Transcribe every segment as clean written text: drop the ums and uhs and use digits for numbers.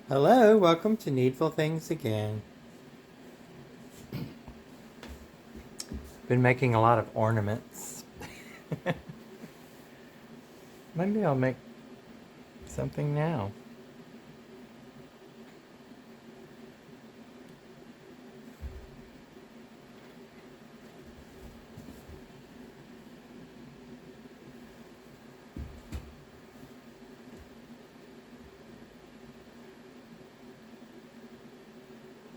Hello, welcome to Needful Things again. Been making a lot of ornaments. Maybe I'll make something now.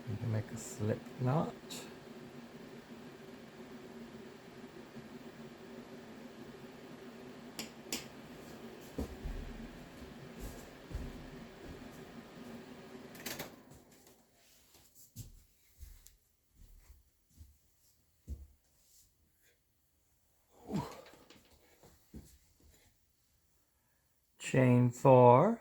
I'm gonna make a slip knot. Chain 4.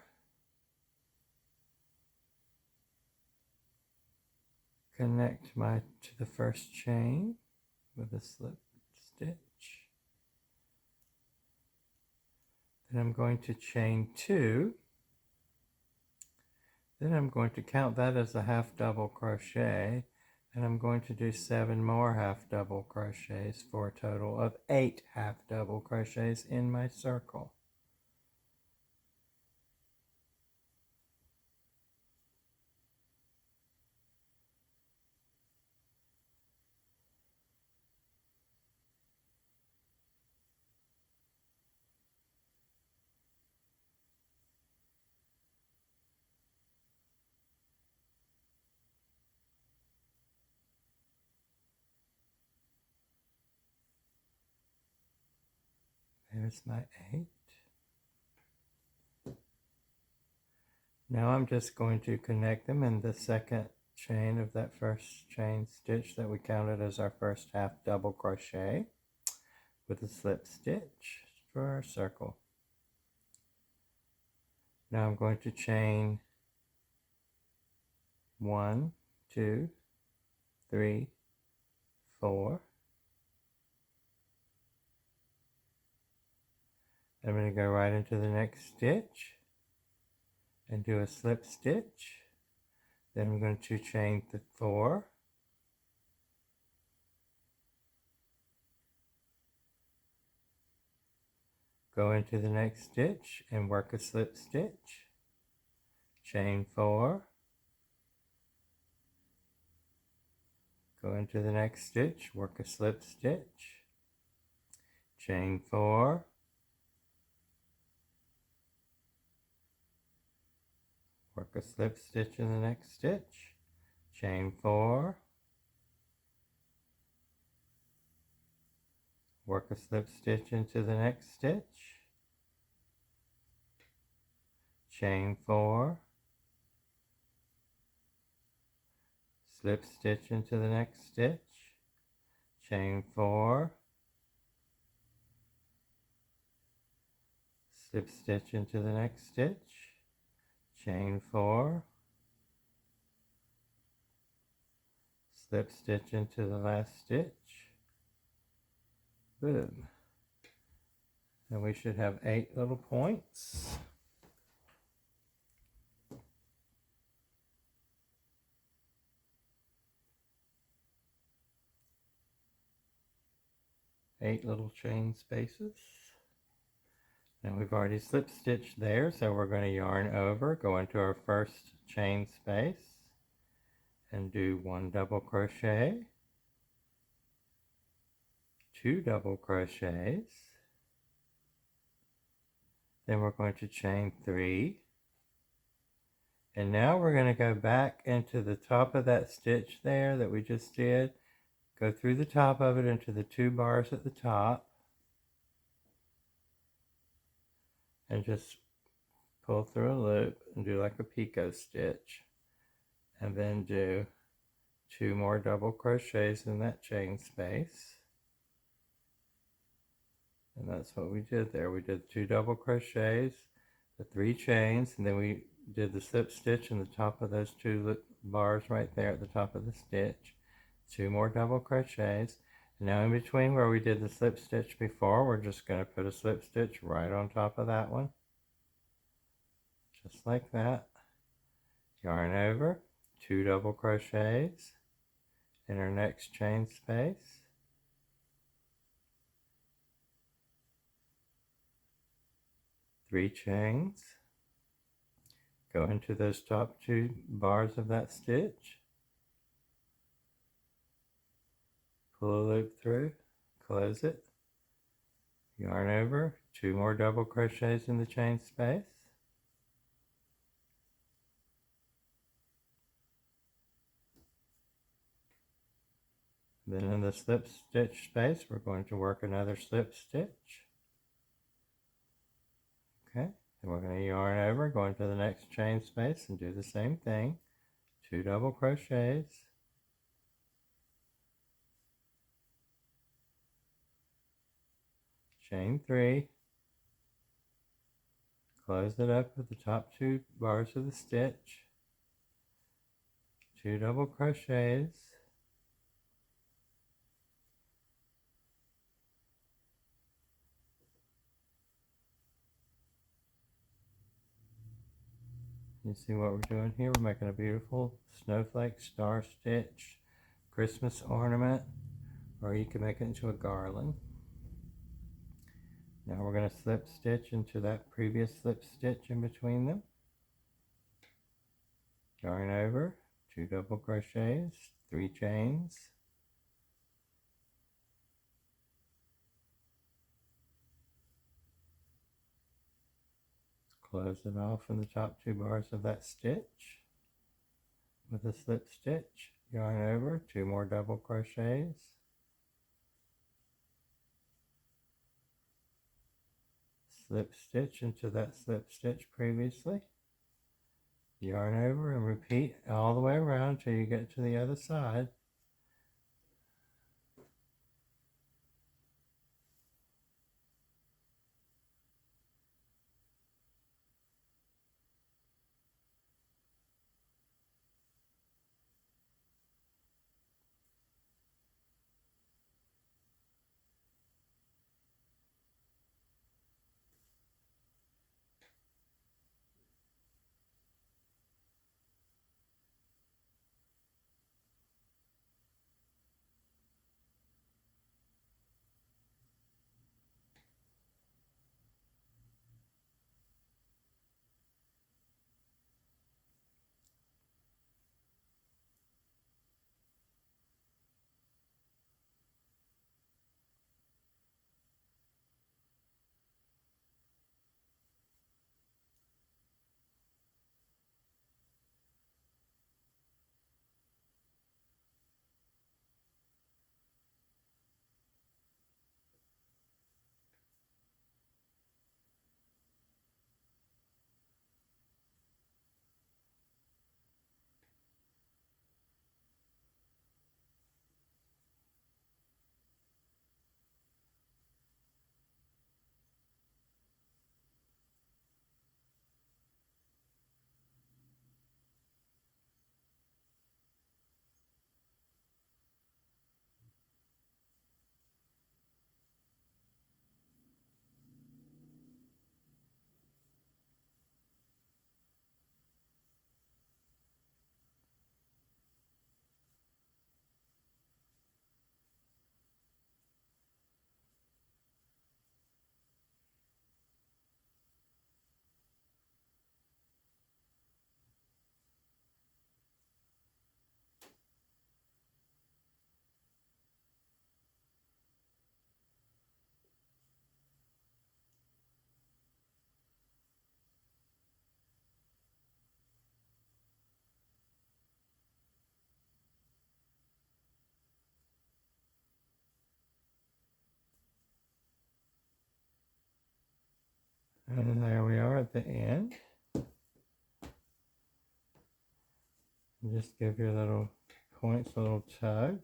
Connect to the first chain with a slip stitch. Then I'm going to chain 2. Then I'm going to count that as a half double crochet, and I'm going to do 7 more half double crochets for a total of 8 half double crochets in my circle. There's my 8. Now I'm just going to connect them in the second chain of that first chain stitch that we counted as our first half double crochet with a slip stitch for our circle. Now I'm going to chain 1, 2, 3, 4. I'm going to go right into the next stitch and do a slip stitch. Then I'm going to chain the 4. Go into the next stitch and work a slip stitch. Chain 4. Go into the next stitch, work a slip stitch. Chain 4. Work a slip stitch in the next stitch. Chain 4. Work a slip stitch into the next stitch. Chain 4. Slip stitch into the next stitch. Chain 4. Slip stitch into the next stitch. Chain 4. Slip stitch into the last stitch. Boom. And we should have 8 little points. Eight little chain spaces. Now we've already slip stitched there, so we're going to yarn over, go into our first chain space, and do 1 double crochet, 2 double crochets, then we're going to chain 3, and now we're going to go back into the top of that stitch there that we just did, go through the top of it into the 2 bars at the top, and just pull through a loop and do like a picot stitch, and then do 2 more double crochets in that chain space. And that's what we did there. We did 2 double crochets, the 3 chains, and then we did the slip stitch in the top of those 2 bars right there at the top of the stitch. 2 more double crochets. And now in between where we did the slip stitch before, we're just going to put a slip stitch right on top of that one. Just like that. yarn over, 2 double crochets in our next chain space, three chains, go into those top 2 bars of that stitch, pull a loop through, close it, yarn over, 2 more double crochets in the chain space, then in the slip stitch space we're going to work another slip stitch. Okay, then we're going to yarn over, go into the next chain space and do the same thing, 2 double crochets, chain 3, close it up at the top 2 bars of the stitch, 2 double crochets, you see what we're doing here? We're making a beautiful snowflake star stitch Christmas ornament, or you can make it into a garland. Now we're going to slip stitch into that previous slip stitch in between them. Yarn over, 2 double crochets, 3 chains, close it off in the top 2 bars of that stitch with a slip stitch, yarn over, 2 more double crochets, slip stitch into that slip stitch previously, yarn over and repeat all the way around till you get to the other side. And there we are at the end. Just give your little points a little tug.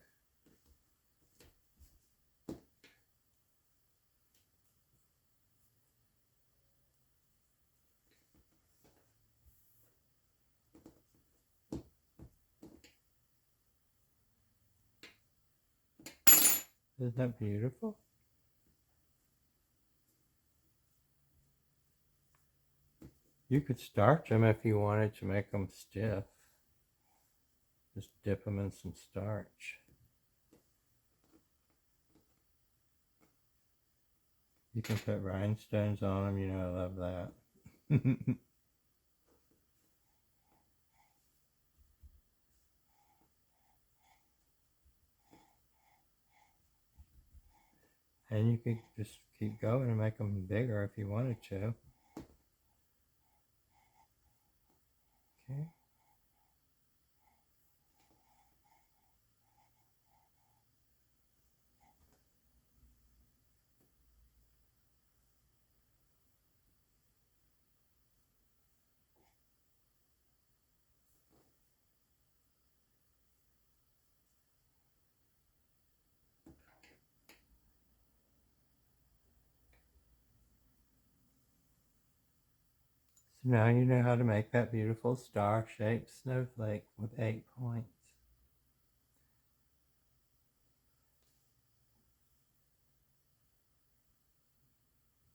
Isn't that beautiful? You could starch them if you wanted to make them stiff. Just dip them in some starch. You can put rhinestones on them, you know I love that. And you could just keep going and make them bigger if you wanted to. Okay. So now you know how to make that beautiful star-shaped snowflake with 8 points.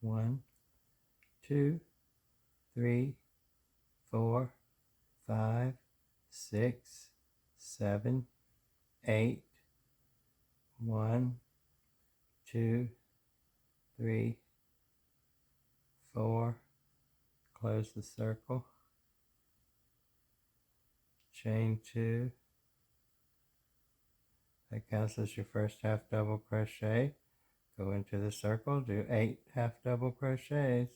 1, 2, 3, 4, 5, 6, 7, 8. 1, 2, 3, 4. Close the circle. Chain 2. That counts as your first half double crochet. Go into the circle, do 8 half double crochets.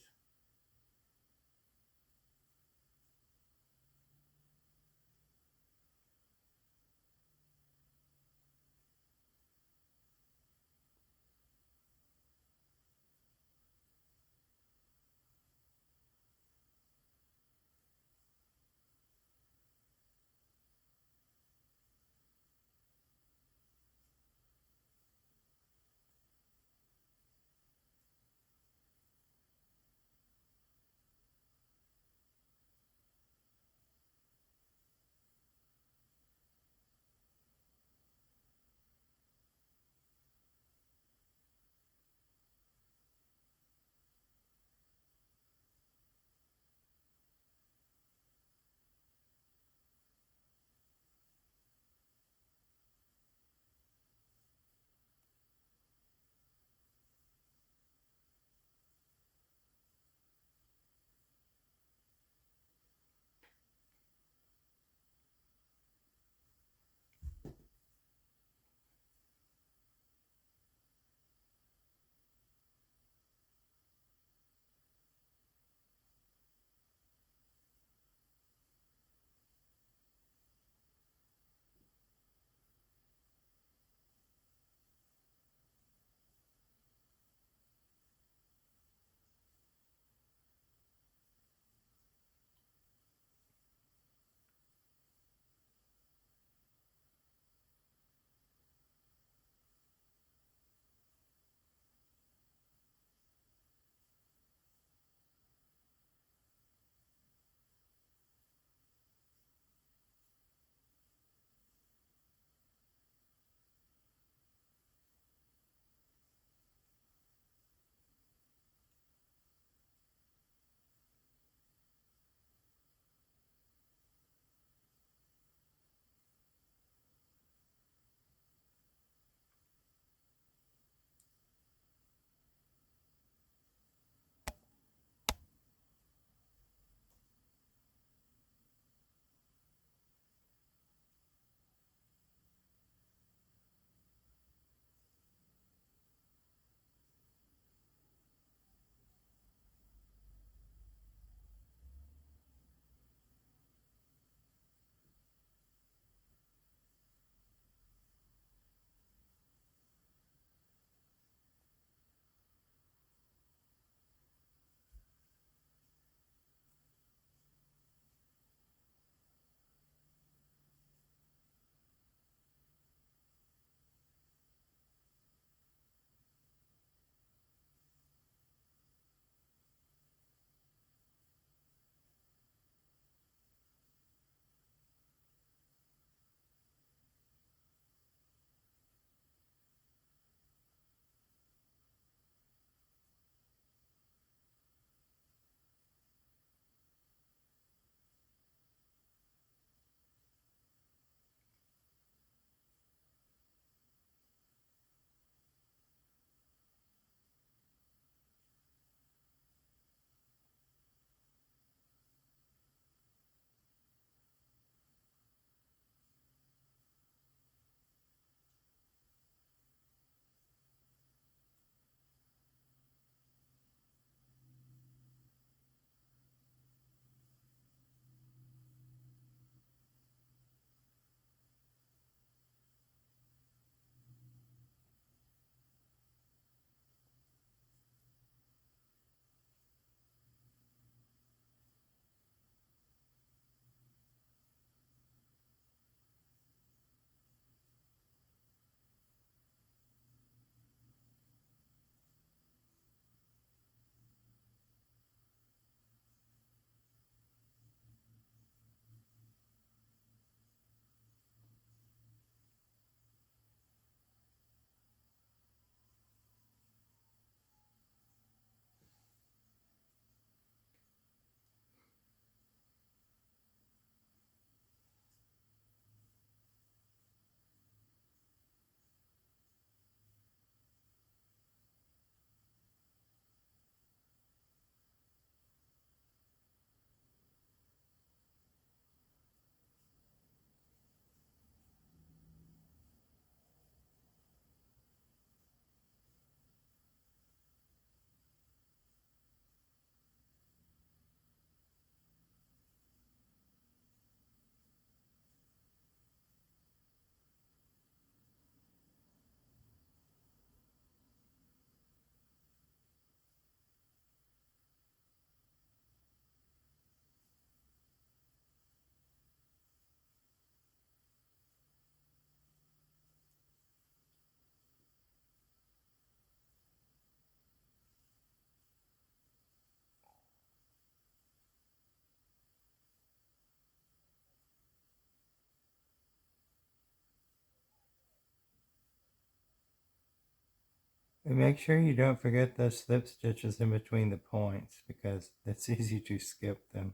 And make sure you don't forget those slip stitches in between the points because it's easy to skip them.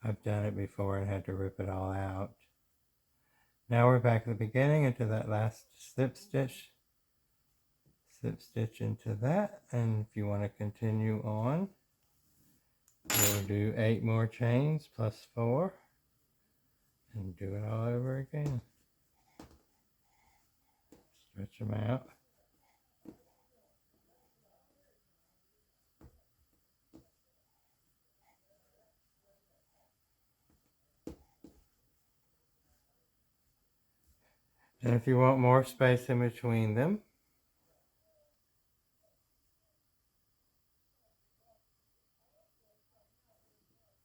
I've done it before and had to rip it all out. Now we're back at the beginning into that last slip stitch into that, and if you want to continue on, we'll do 8 more chains plus 4 and do it all over again. Stretch them out. And if you want more space in between them,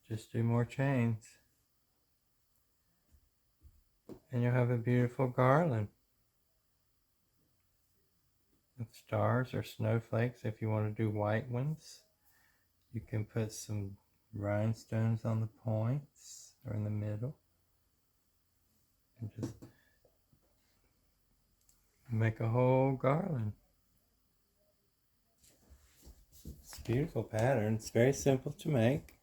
just do more chains. And you'll have a beautiful garland of stars or snowflakes. If you want to do white ones, you can put some rhinestones on the points or in the middle. And just make a whole garland. It's a beautiful pattern. It's very simple to make.